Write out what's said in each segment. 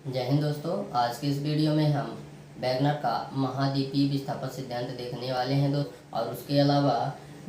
जय हिंद दोस्तों। आज के इस वीडियो में हम वैगनर का महाद्वीपीय विस्थापन सिद्धांत देखने वाले हैं दोस्त। और उसके अलावा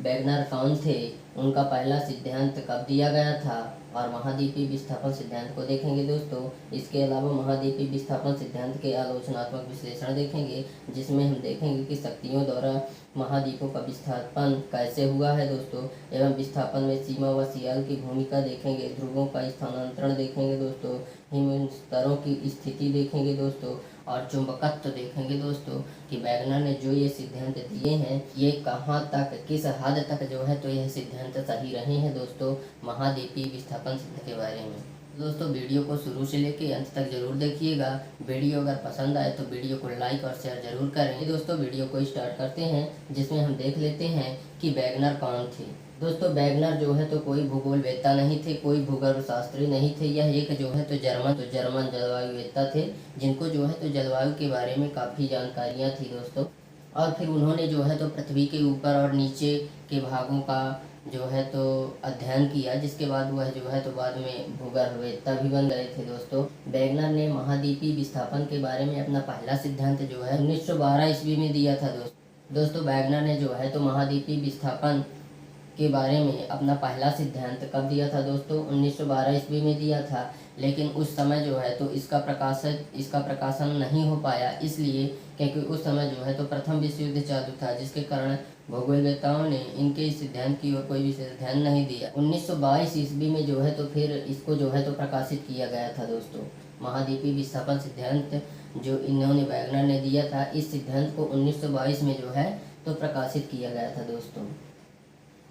वैगनर कौन थे, उनका पहला सिद्धांत कब दिया गया था और महाद्वीपीय विस्थापन सिद्धांत को देखेंगे दोस्तों। इसके अलावा महाद्वीपीय विस्थापन सिद्धांत के आलोचनात्मक विश्लेषण देखेंगे, जिसमें हम देखेंगे कि शक्तियों द्वारा महाद्वीपों का विस्थापन कैसे हुआ है दोस्तों, एवं विस्थापन में सीमा व सियाल की भूमिका देखेंगे, ध्रुवों का स्थानांतरण देखेंगे दोस्तों, हिम स्तरों की स्थिति देखेंगे दोस्तों, और चुंबकत्व देखेंगे दोस्तों कि वैगनर ने जो ये सिद्धांत दिए हैं ये कहाँ तक, किस हद तक जो है तो यह सिद्धांत सही रहे हैं दोस्तों महाद्वीपीय विस्थापन सिद्धांत के बारे में। दोस्तों वीडियो को शुरू से लेकर अंत तक जरूर देखिएगा। वीडियो अगर पसंद आए तो वीडियो को लाइक और शेयर जरूर करें। दोस्तों वीडियो को स्टार्ट करते हैं, जिसमें हम देख लेते हैं कि वैगनर कौन थे। दोस्तों वैगनर जो है तो कोई भूगोलवेत्ता नहीं थे, कोई भूगर्भ शास्त्री नहीं थे। यह एक जो है तो जर्मन जलवायुवेत्ता थे, जिनको जो है तो जलवायु के बारे में काफ़ी जानकारियाँ थी दोस्तों। और फिर उन्होंने जो है तो पृथ्वी के ऊपर और नीचे के भागों का जो है तो अध्ययन किया, जिसके बाद वह जो है तो बाद में भूगर्भवेत्ता भी बन गए थे दोस्तों। वैगनर ने महाद्वीपीय विस्थापन के बारे में अपना पहला सिद्धांत जो है 1912 ईस्वी में दिया था दोस्तों। वैगनर ने जो है तो महाद्वीपीय विस्थापन के बारे में अपना पहला सिद्धांत कब दिया था दोस्तों? 1912 ईस्वी में दिया था। लेकिन उस समय जो है तो इसका प्रकाशन नहीं हो पाया, इसलिए क्योंकि उस समय जो है तो प्रथम विश्व युद्ध चालू था, जिसके कारण भूगोलवेत्ताओं ने इनके इस सिद्धांत की ओर कोई विशेष ध्यान नहीं दिया। 1922 ईस्वी में जो है तो फिर इसको जो है तो प्रकाशित किया गया था दोस्तों। महाद्वीपीय विस्थापन सिद्धांत जो इन्होंने वैगनर ने दिया था, इस सिद्धांत को 1922 में जो है तो प्रकाशित किया गया था दोस्तों।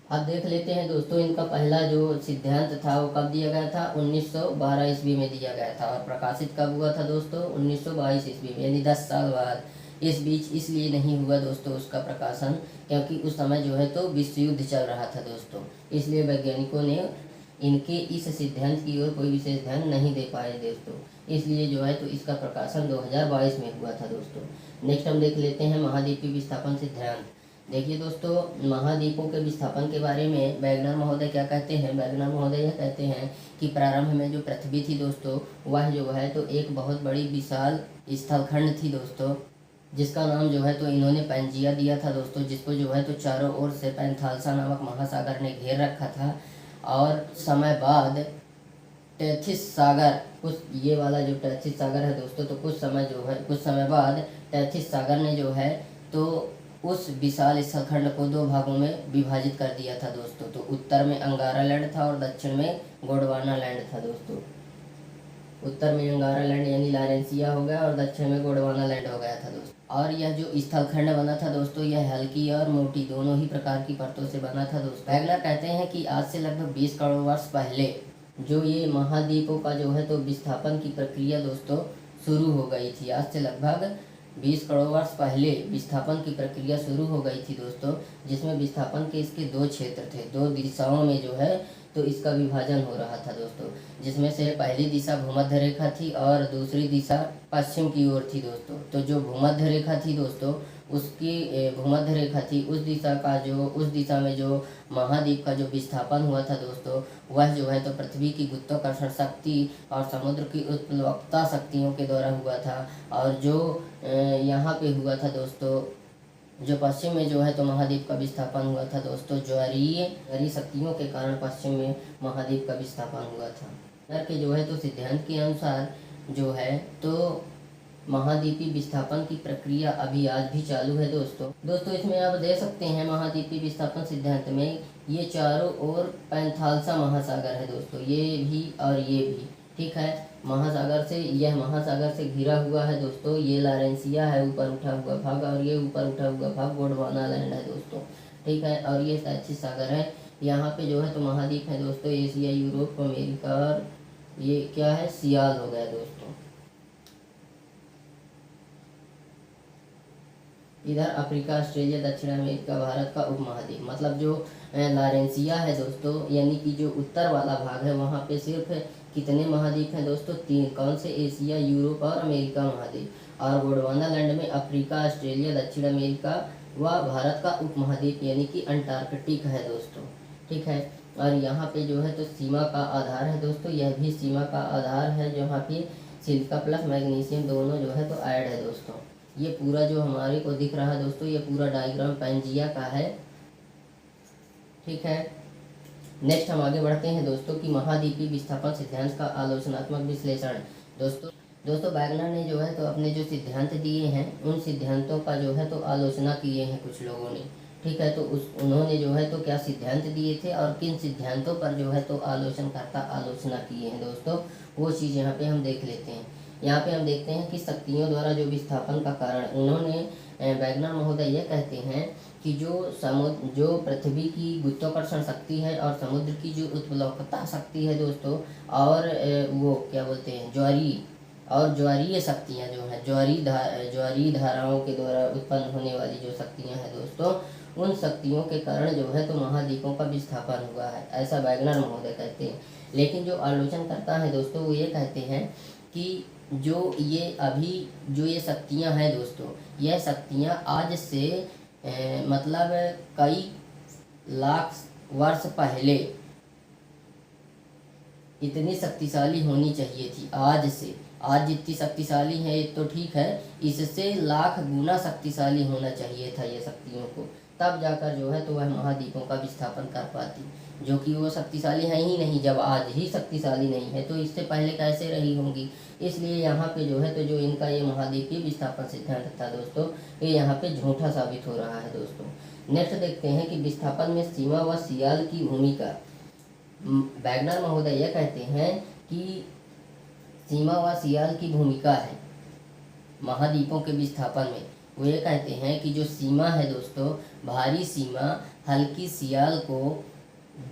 अब देख लेते हैं दोस्तों, इनका पहला जो सिद्धांत था वो कब दिया गया था? 1912 ईस्वी में दिया गया था। और प्रकाशित कब हुआ था दोस्तों? 1922 ईस्वी में, यानी 10 साल बाद। इस बीच इसलिए नहीं हुआ दोस्तों उसका प्रकाशन, क्योंकि उस समय जो है तो विश्व युद्ध चल रहा था दोस्तों। इसलिए वैज्ञानिकों ने इनके इस सिद्धांत की ओर कोई विशेष ध्यान नहीं दे पाए दोस्तों। इसलिए जो है तो इसका प्रकाशन 2022 में हुआ था दोस्तों। नेक्स्ट हम देख लेते हैं महाद्वीपीय विस्थापन सिद्धांत। देखिए दोस्तों, महाद्वीपों के विस्थापन के बारे में वैगनर महोदय क्या कहते हैं? वैगनर महोदय यह कहते हैं कि प्रारंभ में जो पृथ्वी थी दोस्तों, वह जो है तो एक बहुत बड़ी विशाल स्थलखंड थी दोस्तों, जिसका नाम जो है तो इन्होंने पैंजिया दिया था दोस्तों, जिसको जो है तो चारों ओर से पैंथालसा नामक महासागर ने घेर रखा था। और समय बाद टेथिस सागर, कुछ ये वाला जो टेथिस सागर है दोस्तों, तो कुछ समय बाद टेथिस सागर ने जो है तो उस विशाल स्थलखंड को दो भागों में विभाजित कर दिया था दोस्तों। तो उत्तर में अंगारा लैंड था और दक्षिण में गोंडवाना लैंड था दोस्तों। उत्तर में अंगारा लैंड यानी लारेंसिया हो गया और दक्षिण में गोंडवाना लैंड हो गया था दोस्तों। और यह जो स्थलखंड बना था दोस्तों, यह हल्की और मोटी दोनों ही प्रकार की परतों से बना था दोस्तों। वैगनर कहते हैं कि आज से लगभग 20 करोड़ वर्ष पहले जो ये महाद्वीपों का जो है तो विस्थापन की प्रक्रिया दोस्तों शुरू हो गई थी। आज से लगभग 20 करोड़ वर्ष पहले विस्थापन की प्रक्रिया शुरू हो गई थी दोस्तों, जिसमें विस्थापन के इसके दो क्षेत्र थे, दो दिशाओं में जो है तो इसका विभाजन हो रहा था दोस्तों। जिसमें से पहली दिशा भूमध्य रेखा थी और दूसरी दिशा पश्चिम की ओर थी दोस्तों। तो जो भूमध्य रेखा थी दोस्तों, उसकी भूमध्य रेखा थी, उस दिशा में जो महाद्वीप का जो विस्थापन हुआ था दोस्तों, वह जो है तो पृथ्वी की गुरुत्वाकर्षण शक्ति और समुद्र की उत्प्लवकता शक्तियों के द्वारा हुआ था। और जो यहाँ पे हुआ था दोस्तों, जो पश्चिम में जो है तो महाद्वीप का विस्थापन हुआ था दोस्तों, ज्वारीय शक्तियों के कारण पश्चिम में महाद्वीप का विस्थापन हुआ था। नर के जो है तो सिद्धांत के अनुसार जो है तो महाद्वीपीय विस्थापन की प्रक्रिया अभी आज भी चालू है दोस्तों। इसमें आप देख सकते हैं महाद्वीपीय विस्थापन सिद्धांत में ये चारों ओर पैंथालसा महासागर है दोस्तों, ये भी और ये भी, ठीक है। यह महासागर से घिरा हुआ है दोस्तों। ये लारेंसिया है ऊपर उठा हुआ भाग, और ये ऊपर उठा हुआ भाग गोंडवाना लैंड है दोस्तों, ठीक है। और ये टेथिस सागर है। यहाँ पे जो है तो महाद्वीप है दोस्तों, एशिया, यूरोप, अमेरिका, और ये क्या है, सियाल हो गया दोस्तों। इधर अफ्रीका, ऑस्ट्रेलिया, दक्षिण अमेरिका, भारत का उपमहाद्वीप। मतलब जो लारेंसिया है दोस्तों, यानी कि जो उत्तर वाला भाग है, वहाँ पे सिर्फ कितने महाद्वीप हैं दोस्तों? 3। कौन से? एशिया, यूरोप और अमेरिका महाद्वीप। और गोंडवाना लैंड में अफ्रीका, ऑस्ट्रेलिया, दक्षिण अमेरिका व भारत का उपमहाद्वीप यानी कि अंटार्कटिक है दोस्तों, ठीक है। और यहाँ पे जो है तो सीमा का आधार है दोस्तों, यह भी सीमा का आधार है, जहाँ पे सिलिका प्लस मैग्नीशियम दोनों जो है तो ऐड है दोस्तों। ये पूरा जो हमारे को दिख रहा है दोस्तों, ये पूरा डायग्राम पैंजिया का है। ठीक है, नेक्स्ट हम आगे बढ़ते हैं दोस्तों कि महाद्वीपीय विस्थापन सिद्धांत का आलोचनात्मक विश्लेषण। दोस्तों वैगनर ने जो है तो अपने जो सिद्धांत दिए हैं उन सिद्धांतों का जो है तो आलोचना किए हैं कुछ लोगों ने। ठीक है, तो उन्होंने जो है तो क्या सिद्धांत दिए थे और किन सिद्धांतों पर जो है तो आलोचनकर्ता आलोचना किए हैं दोस्तों, वो चीज़ यहाँ पे हम देख लेते हैं। यहाँ पे हम देखते हैं कि शक्तियों द्वारा जो विस्थापन का कारण, उन्होंने वैगनर महोदय यह कहते हैं कि जो पृथ्वी की गुरुत्वाकर्षण शक्ति है और समुद्र की जो उत्प्लवकता शक्ति है दोस्तों, और वो क्या बोलते हैं ज्वारीय शक्तियाँ जो हैं, ज्वारीय धाराओं के द्वारा उत्पन्न होने वाली जो शक्तियाँ हैं दोस्तों, उन शक्तियों के कारण जो है तो महाद्वीपों का विस्थापन हुआ है, ऐसा वैगनर महोदय कहते हैं। लेकिन जो आलोचन करता है दोस्तों, वो ये कहते हैं कि जो ये शक्तियाँ हैं दोस्तों, यह शक्तियाँ आज से मतलब कई लाख वर्ष पहले इतनी शक्तिशाली होनी चाहिए थी। आज जितनी शक्तिशाली है तो ठीक है, इससे लाख गुना शक्तिशाली होना चाहिए था ये शक्तियों को, तब जाकर जो है तो वह महाद्वीपों का विस्थापन कर पाती, जो कि वो शक्तिशाली है ही नहीं। जब आज ही शक्तिशाली नहीं है तो इससे पहले कैसे रही होंगी। इसलिए यहाँ पे जो है तो जो इनका ये महाद्वीपीय विस्थापन सिद्धांत था दोस्तों, ये यहाँ पे झूठा साबित हो रहा है दोस्तों। नेक्स्ट देखते हैं कि विस्थापन में सीमा व सियाल की भूमिका। वैगनर महोदय यह कहते हैं कि सीमा व सियाल की भूमिका है महाद्वीपों के विस्थापन में। वो ये कहते हैं कि जो सीमा है दोस्तों, भारी सीमा हल्की सियाल को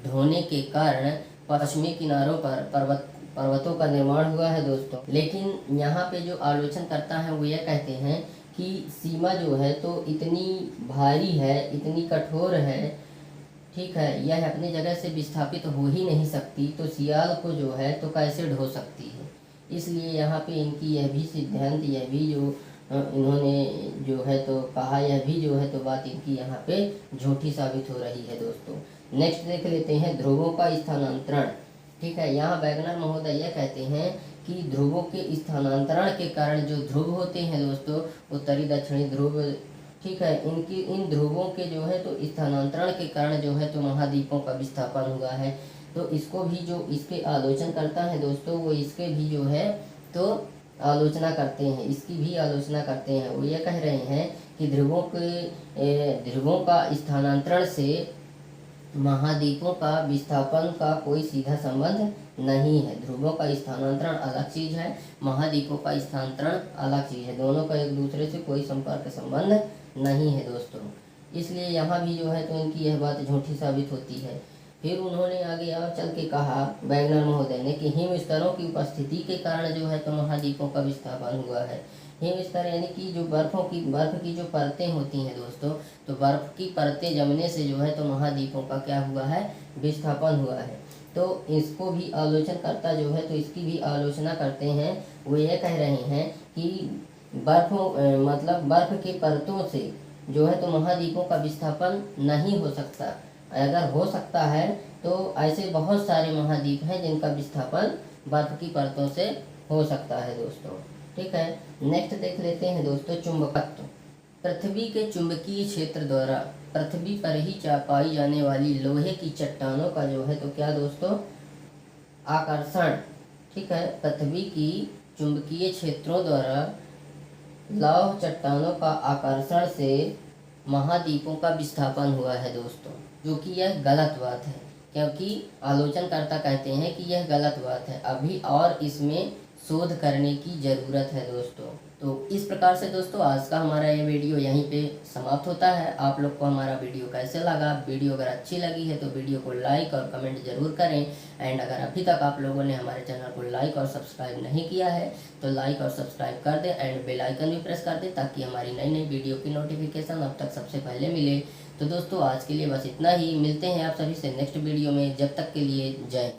ढोने के कारण पश्चिमी किनारों पर पर्वतों का निर्माण हुआ है दोस्तों। लेकिन यहाँ पे जो आलोचन करता है वो ये कहते हैं कि सीमा जो है तो इतनी भारी है, इतनी कठोर है, ठीक है, यह अपनी जगह से विस्थापित हो ही नहीं सकती, तो सियाल को जो है तो कैसे ढो सकती है। इसलिए यहाँ पे इनकी यह भी सिद्धांत, यह भी जो इन्होंने जो है तो कहा, यह भी जो है तो बात इनकी यहाँ पे झूठी साबित हो रही है दोस्तों। नेक्स्ट देख लेते हैं ध्रुवों का स्थानांतरण। ठीक है, यहाँ वैगनर महोदय यह कहते हैं कि ध्रुवों के स्थानांतरण के कारण जो ध्रुव होते हैं दोस्तों, उत्तरी दक्षिणी ध्रुव, ठीक है, इन ध्रुवों के जो है तो स्थानांतरण के कारण जो है तो महाद्वीपों का विस्थापन हुआ है। तो इसको भी जो इसके आलोचन करता है दोस्तों, वो इसके भी जो है तो आलोचना करते हैं, इसकी भी आलोचना करते हैं। वो ये कह रहे हैं कि ध्रुवों का स्थानांतरण से महाद्वीपों का विस्थापन का कोई सीधा संबंध नहीं है। ध्रुवों का स्थानांतरण अलग चीज़ है, महाद्वीपों का स्थानांतरण अलग चीज़ है, दोनों का एक दूसरे से कोई संपर्क संबंध नहीं है दोस्तों। इसलिए यहाँ भी जो है तो इनकी यह बात झूठी साबित होती है। फिर उन्होंने आगे और चल के कहा वैगनर महोदय ने कि हिम स्तरों की उपस्थिति के कारण जो है तो महाद्वीपों का विस्थापन हुआ है। हिम स्तर यानी कि जो बर्फ की जो परतें होती हैं दोस्तों, तो बर्फ की परतें जमने से जो है तो महाद्वीपों का क्या हुआ है, विस्थापन हुआ है। तो इसको भी आलोचनकर्ता जो है तो इसकी भी आलोचना करते हैं। वो ये कह रहे हैं कि बर्फ के परतों से जो है तो महाद्वीपों का विस्थापन नहीं हो सकता। अगर हो सकता है तो ऐसे बहुत सारे महाद्वीप हैं जिनका विस्थापन बर्फ की परतों से हो सकता है दोस्तों। ठीक है, नेक्स्ट देख लेते हैं दोस्तों चुंबकत्व। पृथ्वी के चुंबकीय क्षेत्र द्वारा पृथ्वी पर ही पाई जाने वाली लोहे की चट्टानों का जो है तो क्या दोस्तों, आकर्षण। ठीक है, पृथ्वी की चुंबकीय क्षेत्रों द्वारा लौह चट्टानों का आकर्षण से महाद्वीपों का विस्थापन हुआ है दोस्तों, जो कि यह गलत बात है, क्योंकि आलोचनकर्ता कहते हैं कि यह गलत बात है, अभी और इसमें शोध करने की ज़रूरत है दोस्तों। तो इस प्रकार से दोस्तों आज का हमारा ये वीडियो यहीं पे समाप्त होता है। आप लोग को हमारा वीडियो कैसे लगा? वीडियो अगर अच्छी लगी है तो वीडियो को लाइक और कमेंट जरूर करें। एंड अगर अभी तक आप लोगों ने हमारे चैनल को लाइक और सब्सक्राइब नहीं किया है तो लाइक और सब्सक्राइब कर दें एंड बेल आइकन भी प्रेस कर दें, ताकि हमारी नई नई वीडियो की नोटिफिकेशन अब तक सबसे पहले मिले। तो दोस्तों आज के लिए बस इतना ही, मिलते हैं आप सभी से नेक्स्ट वीडियो में। जब तक के लिए जय।